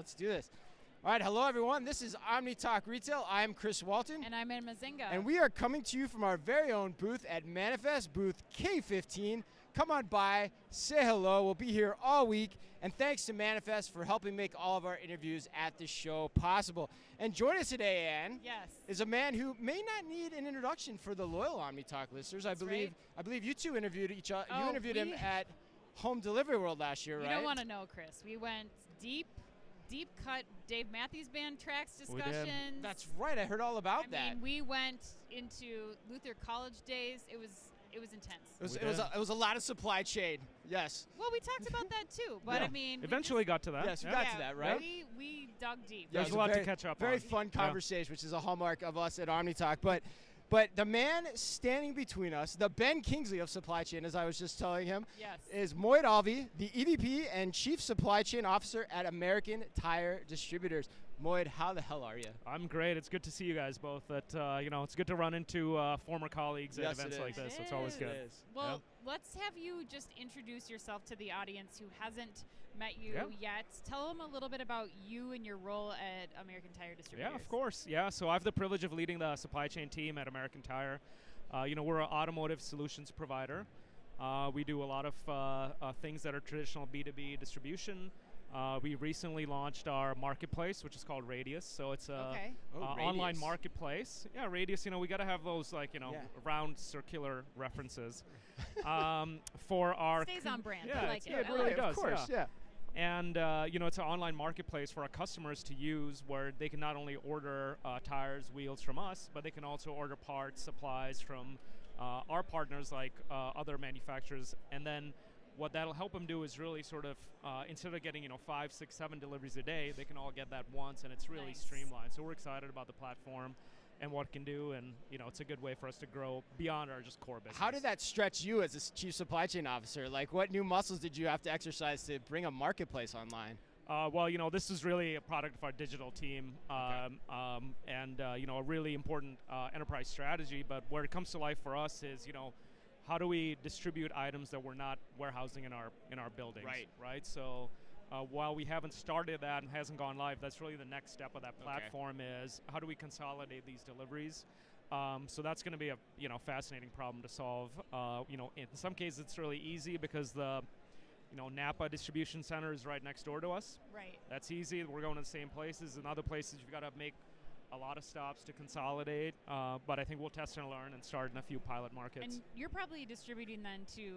let's do this. All right, hello everyone. This is Omni Talk Retail. I'm Chris Walton. And I'm Emma Zinga. And we are coming to you from our very own booth at Manifest, booth K15. Come on by, say hello. We'll be here all week. And thanks to Manifest for helping make all of our interviews at the show possible. And joining us today, Ann, is a man who may not need an introduction for the loyal Omni Talk listeners. I believe you two interviewed each other. You interviewed him at Home Delivery World last year, right? You don't want to know, Chris. We went deep cut Dave Matthews Band tracks discussions. That's right. I heard all about that. I mean, we went into Luther College days. It was intense. It was a lot of supply chain. Yes. Well, we talked about that too, but I mean, eventually got to that. Yes, we got to that, right? We dug deep. There's a lot to catch up on. Very fun conversation, which is a hallmark of us at Omni Talk. But the man standing between us, the Ben Kingsley of supply chain, as I was just telling him, is Moid Alwy, the EVP and Chief Supply Chain Officer at American Tire Distributors. Moid, how the hell are you? I'm great. It's good to see you guys both. It's good to run into former colleagues at events like this. It's always good. Well, let's have you just introduce yourself to the audience who hasn't met you yet. Tell them a little bit about you and your role at American Tire Distributors. Yeah, of course. Yeah, so I have the privilege of leading the supply chain team at American Tire. We're an automotive solutions provider. We do a lot of things that are traditional B2B distribution. We recently launched our marketplace, which is called Radius. So it's a online marketplace. Yeah, Radius. We got to have those round circular references for our. Stays on brand. Yeah, I like it. It really does. Of course. Yeah. And it's an online marketplace for our customers to use, where they can not only order tires, wheels from us, but they can also order parts, supplies from our partners, like other manufacturers, and then. What that'll help them do is really sort of, instead of getting 5, 6, 7 deliveries a day, they can all get that once, and it's really streamlined. So we're excited about the platform and what it can do, and it's a good way for us to grow beyond our just core business. How did that stretch you as a Chief Supply Chain Officer? Like, what new muscles did you have to exercise to bring a marketplace online? This is really a product of our digital team, and a really important enterprise strategy. But where it comes to life for us is, how do we distribute items that we're not warehousing in our buildings? Right. So while we haven't started that and hasn't gone live, that's really the next step of that platform is how do we consolidate these deliveries? So that's going to be a fascinating problem to solve. In some cases it's really easy because the Napa distribution center is right next door to us. Right. That's easy. We're going to the same places. In other places you've got to make a lot of stops to consolidate, but I think we'll test and learn and start in a few pilot markets. And you're probably distributing then to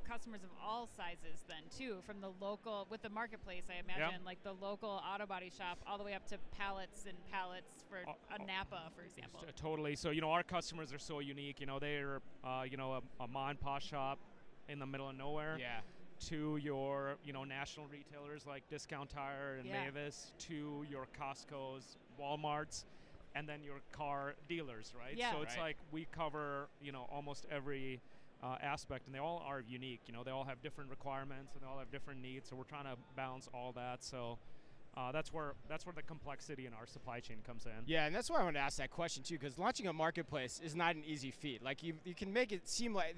customers of all sizes then too, from the local, with the marketplace, I imagine, like the local auto body shop all the way up to pallets and pallets for a Napa, for example. Totally. So, our customers are so unique. They're, a mom and pop shop in the middle of nowhere. Yeah. To your, national retailers like Discount Tire and Mavis, to your Costco's, Walmart's, and then your car dealers, right? Yeah. So it's like we cover, almost every aspect, and they all are unique. They all have different requirements and they all have different needs. So we're trying to balance all that. So that's where the complexity in our supply chain comes in. Yeah, and that's why I wanted to ask that question too, because launching a marketplace is not an easy feat. Like you can make it seem like,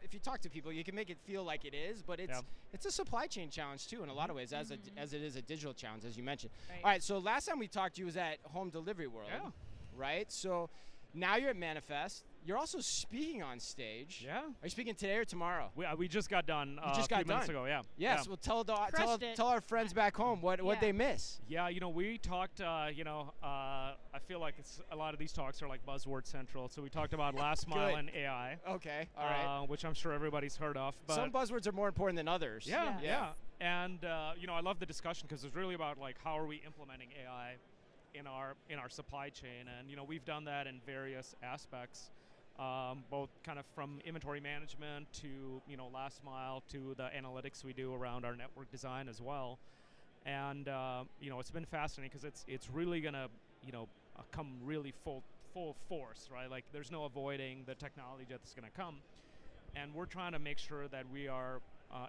if you talk to people, you can make it feel like it is, but it's a supply chain challenge too in a lot of ways, as it is a digital challenge, as you mentioned. Right. All right, so last time we talked to you was at Home Delivery World, right? So now you're at Manifest. You're also speaking on stage. Yeah. Are you speaking today or tomorrow? We just got done a few minutes ago, Yes, well, tell our friends back home what they miss. Yeah, we talked, I feel like a lot of these talks are like buzzword central. So we talked about last mile and AI. Okay, all right. Which I'm sure everybody's heard of. But some buzzwords are more important than others. Yeah. And, I love the discussion because it's really about like how are we implementing AI in our supply chain. And, we've done that in various aspects. Both kind of from inventory management to last mile to the analytics we do around our network design as well, and it's been fascinating because it's really gonna come really full force, right? Like there's no avoiding the technology that's gonna come, and we're trying to make sure that we are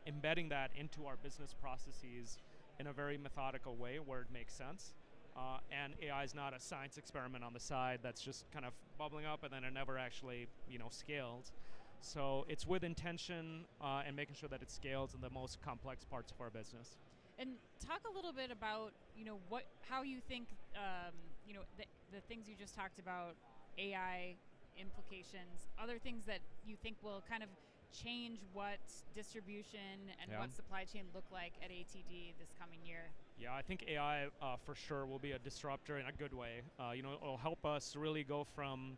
embedding that into our business processes in a very methodical way where it makes sense. And AI is not a science experiment on the side that's just kind of bubbling up and then it never actually, scales. So it's with intention and making sure that it scales in the most complex parts of our business. And talk a little bit about, how you think, the things you just talked about, AI implications, other things that you think will kind of change what distribution and what supply chain look like at ATD this coming year. Yeah, I think AI for sure will be a disruptor in a good way. It'll help us really go from,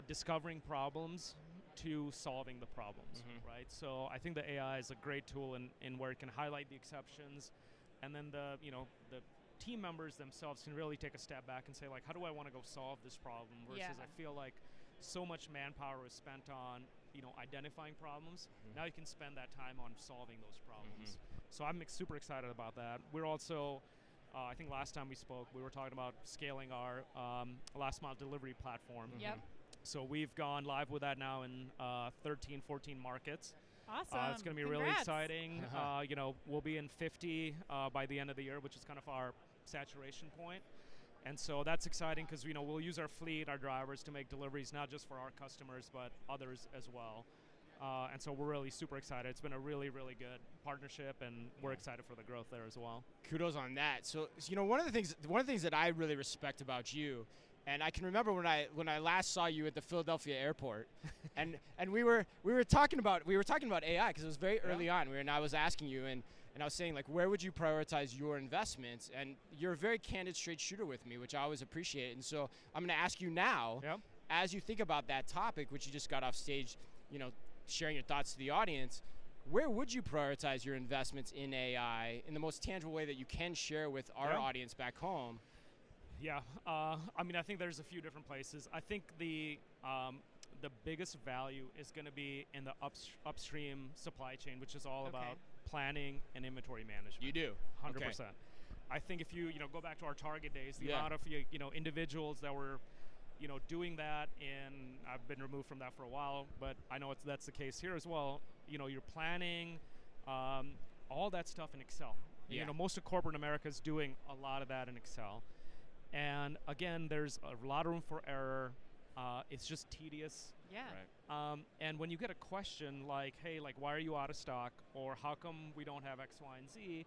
discovering problems to solving the problems, right? So I think the AI is a great tool in where it can highlight the exceptions, and then the team members themselves can really take a step back and say, like, how do I want to go solve this problem? Versus I feel like so much manpower is spent on, identifying problems. Now you can spend that time on solving those problems. So I'm super excited about that. We're also, I think last time we spoke, we were talking about scaling our last mile delivery platform. Yep. So we've gone live with that now in 13, 14 markets. Awesome. It's going to be really exciting. We'll be in 50 by the end of the year, which is kind of our saturation point. And so that's exciting because we'll use our fleet, our drivers to make deliveries not just for our customers but others as well. And so we're really super excited. It's been a really, really good partnership, and we're excited for the growth there as well. Kudos on that. So one of the things that I really respect about you, and I can remember when I last saw you at the Philadelphia airport, and we were talking about AI because it was very early on. I was asking you and I was saying, like, where would you prioritize your investments? And you're a very candid, straight shooter with me, which I always appreciate. And so I'm going to ask you now, as you think about that topic, which you just got off stage, sharing your thoughts to the audience, where would you prioritize your investments in AI in the most tangible way that you can share with our audience back home? Yeah, I think there's a few different places. I think the biggest value is going to be in the upstream supply chain, which is all about planning and inventory management. You do? 100%. Okay. I think if you go back to our Target days, the amount of individuals that were doing that, and I've been removed from that for a while, but I know that's the case here as well. You're planning all that stuff in Excel. Most of corporate America is doing a lot of that in Excel. And again, there's a lot of room for error. It's just tedious. Yeah. Right. And when you get a question like, hey, why are you out of stock? Or how come we don't have X, Y, and Z?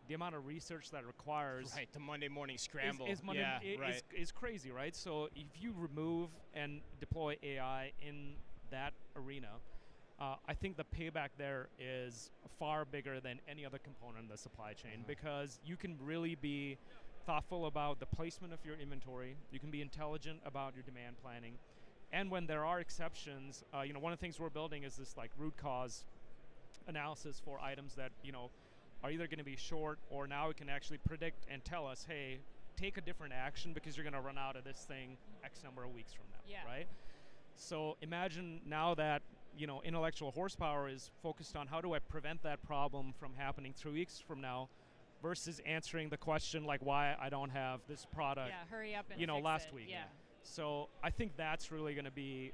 The amount of research that requires the Monday morning scramble is crazy, right? So if you remove and deploy AI in that arena, I think the payback there is far bigger than any other component in the supply chain, because you can really be thoughtful about the placement of your inventory. You can be intelligent about your demand planning. And when there are exceptions, one of the things we're building is this root cause analysis for items that, are either going to be short, or now it can actually predict and tell us, hey, take a different action because you're going to run out of this thing X number of weeks from now, right? So imagine now that, intellectual horsepower is focused on how do I prevent that problem from happening 3 weeks from now, versus answering the question why I don't have this product, hurry up and fix last it. week. So I think that's really going to be,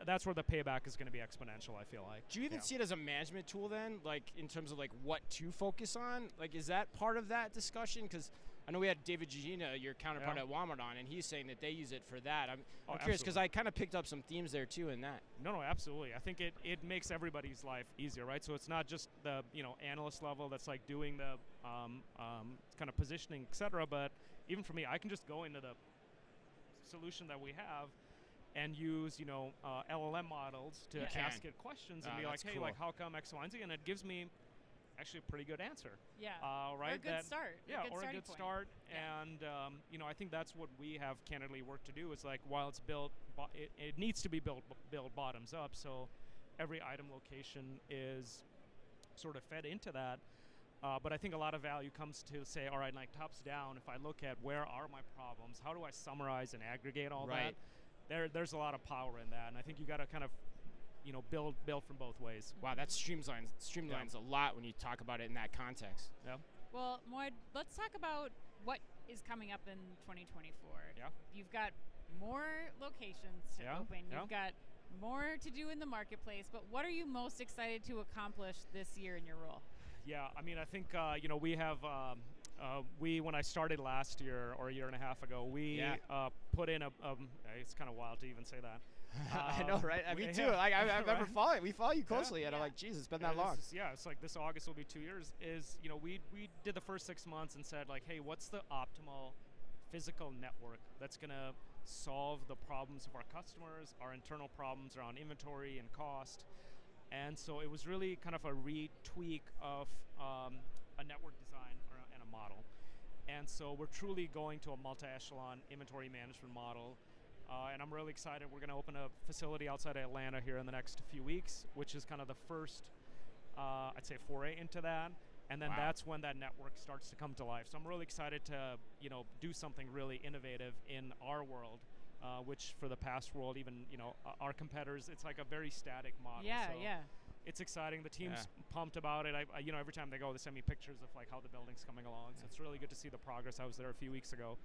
that's where the payback is going to be exponential, I feel like. Do you even see it as a management tool then, in terms of what to focus on? Is that part of that discussion? Because I know we had David Gugina, your counterpart at Walmart, on, and he's saying that they use it for that. I'm curious because I kind of picked up some themes there too in that. No, absolutely. I think it makes everybody's life easier, right? So it's not just the analyst level that's doing the kind of positioning, et cetera, but even for me, I can just go into the solution that we have and use LLM models to ask it questions and be like, hey, cool. How come X, Y, and Z? And it gives me actually a pretty good answer. Yeah. Right. Or a good start. Yeah, or a good start. And I think that's what we have candidly work to do. Is while it's built, it needs to be built bottoms up. So every item location is sort of fed into that. But I think a lot of value comes to say, all right, tops down. If I look at where are my problems, how do I summarize and aggregate all that? There's a lot of power in that, and I think you got to kind of build from both ways. Wow, that streamlines a lot when you talk about it in that context. Yeah. Well, Moid, let's talk about what is coming up in 2024. Yeah. You've got more locations to open. You've got more to do in the marketplace. But what are you most excited to accomplish this year in your role? Yeah, I think we have. When I started last year or a year and a half ago, we put in it's kind of wild to even say that. I know, right? Me too. Like I remember following. We follow you closely, and I'm like, Jesus, it's been that long. It's like this August will be 2 years. We did the first 6 months and said like, hey, what's the optimal physical network that's gonna solve the problems of our customers, our internal problems around inventory and cost. And so it was really kind of a retweak of a network design and a model. And so we're truly going to a multi-echelon inventory management model. And I'm really excited. We're going to open a facility outside of Atlanta here in the next few weeks, which is kind of the first, I'd say, foray into that. And then that's when that network starts to come to life. So I'm really excited to, do something really innovative in our world, which for the past world, even, our competitors, it's like a very static model. Yeah, so it's exciting. The team's pumped about it. I every time they go, they send me pictures of like how the building's coming along. So it's really good to see the progress. I was there a few weeks ago.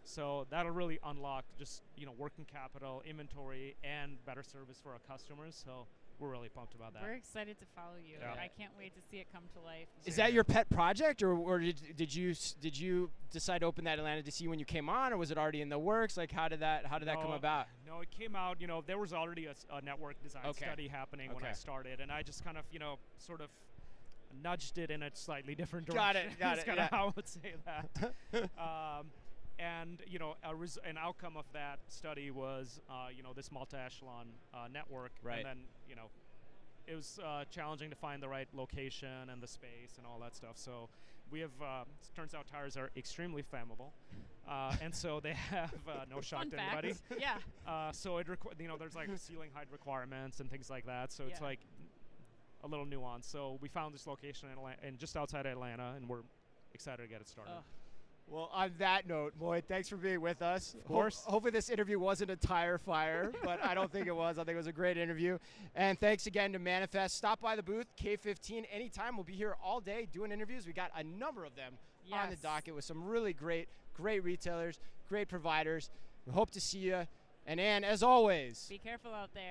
So that'll really unlock just, working capital, inventory, and better service for our customers. So we're really pumped about that. We're excited to follow you. Yeah. I can't wait to see it come to life. Is that your pet project, or did you decide to open that Atlanta DC when you came on, or was it already in the works? Like how did that come about? No, it came out. There was already a network design study happening when I started, and I just kind of sort of nudged it in a slightly different direction. Got it. That's kind of how I would say that. And an outcome of that study was this multi-echelon network, and then it was challenging to find the right location and the space and all that stuff. So we have turns out tires are extremely flammable, and so they have no shock to anybody. Yeah. So there's like ceiling height requirements and things like that. So it's like a little nuance. So we found this location in Atlanta, and just outside Atlanta, and we're excited to get it started. Well, on that note, Moid, thanks for being with us. Of course. Hopefully this interview wasn't a tire fire, but I don't think it was. I think it was a great interview. And thanks again to Manifest. Stop by the booth, K15, anytime. We'll be here all day doing interviews. We got a number of them on the docket with some really great retailers, great providers. We hope to see you. And Ann, as always, be careful out there.